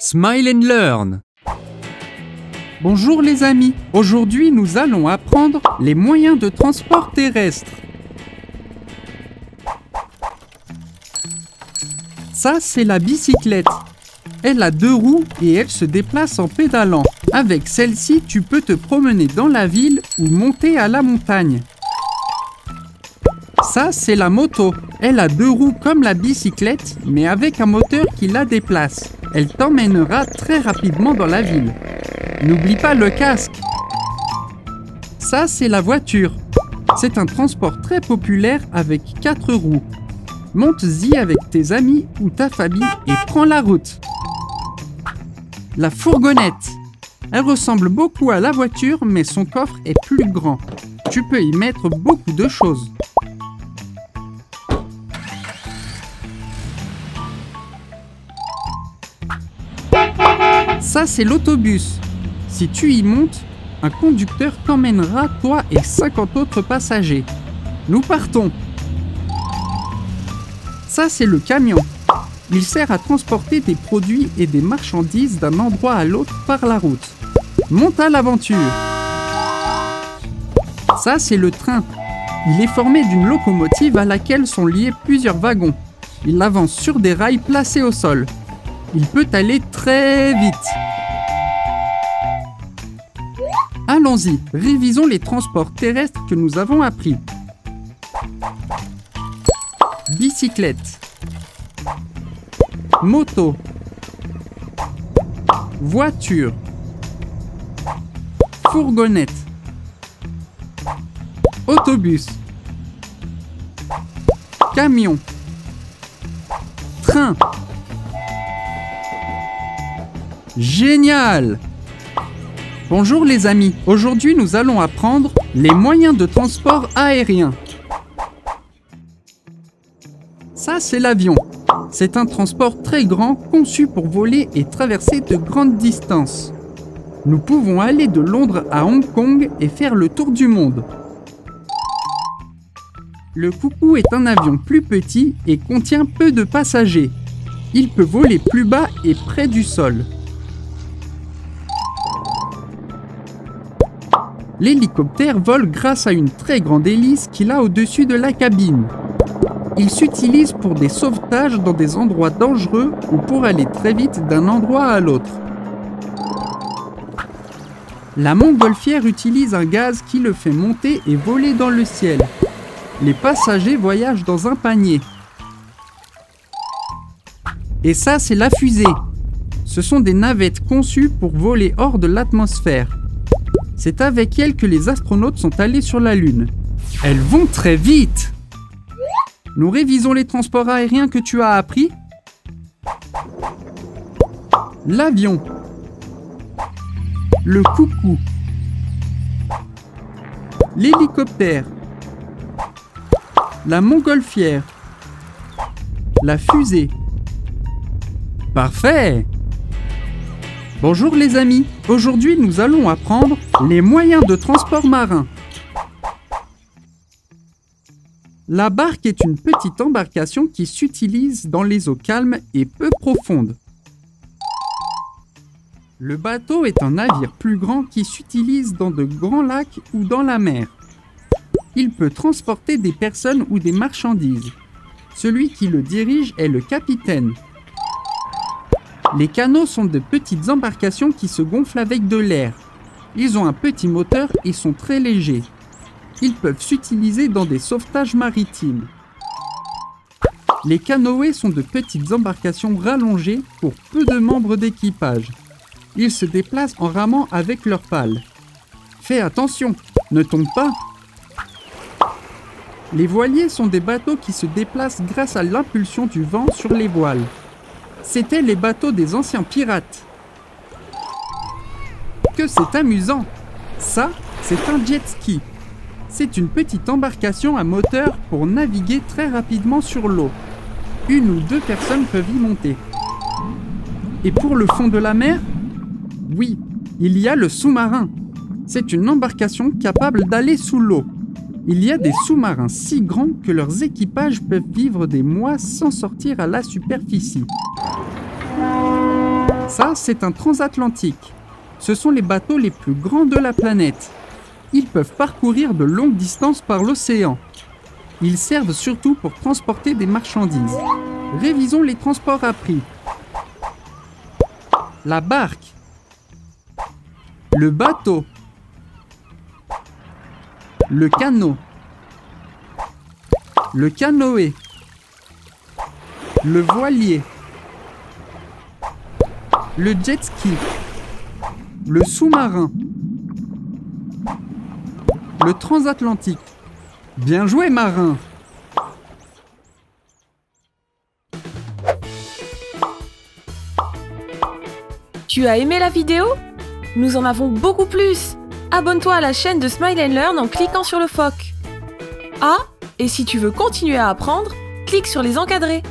Smile and Learn. Bonjour les amis, aujourd'hui nous allons apprendre les moyens de transport terrestre. Ça c'est la bicyclette. Elle a 2 roues et elle se déplace en pédalant. Avec celle-ci, tu peux te promener dans la ville ou monter à la montagne. Ça c'est la moto. Elle a 2 roues comme la bicyclette, mais avec un moteur qui la déplace. Elle t'emmènera très rapidement dans la ville. N'oublie pas le casque. Ça, c'est la voiture. C'est un transport très populaire avec 4 roues. Monte-y avec tes amis ou ta famille et prends la route. La fourgonnette. Elle ressemble beaucoup à la voiture, mais son coffre est plus grand. Tu peux y mettre beaucoup de choses. Ça, c'est l'autobus. Si tu y montes, un conducteur t'emmènera, toi et 50 autres passagers. Nous partons. Ça, c'est le camion. Il sert à transporter des produits et des marchandises d'un endroit à l'autre par la route. Monte à l'aventure. Ça, c'est le train. Il est formé d'une locomotive à laquelle sont liés plusieurs wagons. Il avance sur des rails placés au sol. Il peut aller très vite. Allons-y, révisons les transports terrestres que nous avons appris. Bicyclette. Moto. Voiture. Fourgonnette. Autobus. Camion. Train. Génial! Bonjour les amis, aujourd'hui nous allons apprendre les moyens de transport aérien. Ça c'est l'avion. C'est un transport très grand conçu pour voler et traverser de grandes distances. Nous pouvons aller de Londres à Hong Kong et faire le tour du monde. Le Coucou est un avion plus petit et contient peu de passagers. Il peut voler plus bas et près du sol. L'hélicoptère vole grâce à une très grande hélice qu'il a au-dessus de la cabine. Il s'utilise pour des sauvetages dans des endroits dangereux ou pour aller très vite d'un endroit à l'autre. La montgolfière utilise un gaz qui le fait monter et voler dans le ciel. Les passagers voyagent dans un panier. Et ça, c'est la fusée. Ce sont des navettes conçues pour voler hors de l'atmosphère. C'est avec elles que les astronautes sont allés sur la Lune. Elles vont très vite! Nous révisons les transports aériens que tu as appris. L'avion. Le coucou. L'hélicoptère. La montgolfière. La fusée. Parfait! Bonjour les amis, aujourd'hui nous allons apprendre les moyens de transport marin. La barque est une petite embarcation qui s'utilise dans les eaux calmes et peu profondes. Le bateau est un navire plus grand qui s'utilise dans de grands lacs ou dans la mer. Il peut transporter des personnes ou des marchandises. Celui qui le dirige est le capitaine. Les canots sont de petites embarcations qui se gonflent avec de l'air. Ils ont un petit moteur et sont très légers. Ils peuvent s'utiliser dans des sauvetages maritimes. Les canoës sont de petites embarcations rallongées pour peu de membres d'équipage. Ils se déplacent en ramant avec leurs pales. Fais attention, ne tombe pas. Les voiliers sont des bateaux qui se déplacent grâce à l'impulsion du vent sur les voiles. C'étaient les bateaux des anciens pirates. Que c'est amusant! Ça, c'est un jet ski. C'est une petite embarcation à moteur pour naviguer très rapidement sur l'eau. 1 ou 2 personnes peuvent y monter. Et pour le fond de la mer? Oui, il y a le sous-marin. C'est une embarcation capable d'aller sous l'eau. Il y a des sous-marins si grands que leurs équipages peuvent vivre des mois sans sortir à la superficie. Ça, c'est un transatlantique. Ce sont les bateaux les plus grands de la planète. Ils peuvent parcourir de longues distances par l'océan. Ils servent surtout pour transporter des marchandises. Révisons les transports appris. La barque. Le bateau. Le canot. Le canoë. Le voilier. Le jet ski. Le sous-marin. Le transatlantique. Bien joué, marin! Tu as aimé la vidéo? Nous en avons beaucoup plus! Abonne-toi à la chaîne de Smile & Learn en cliquant sur le phoque. Ah, et si tu veux continuer à apprendre, clique sur les encadrés.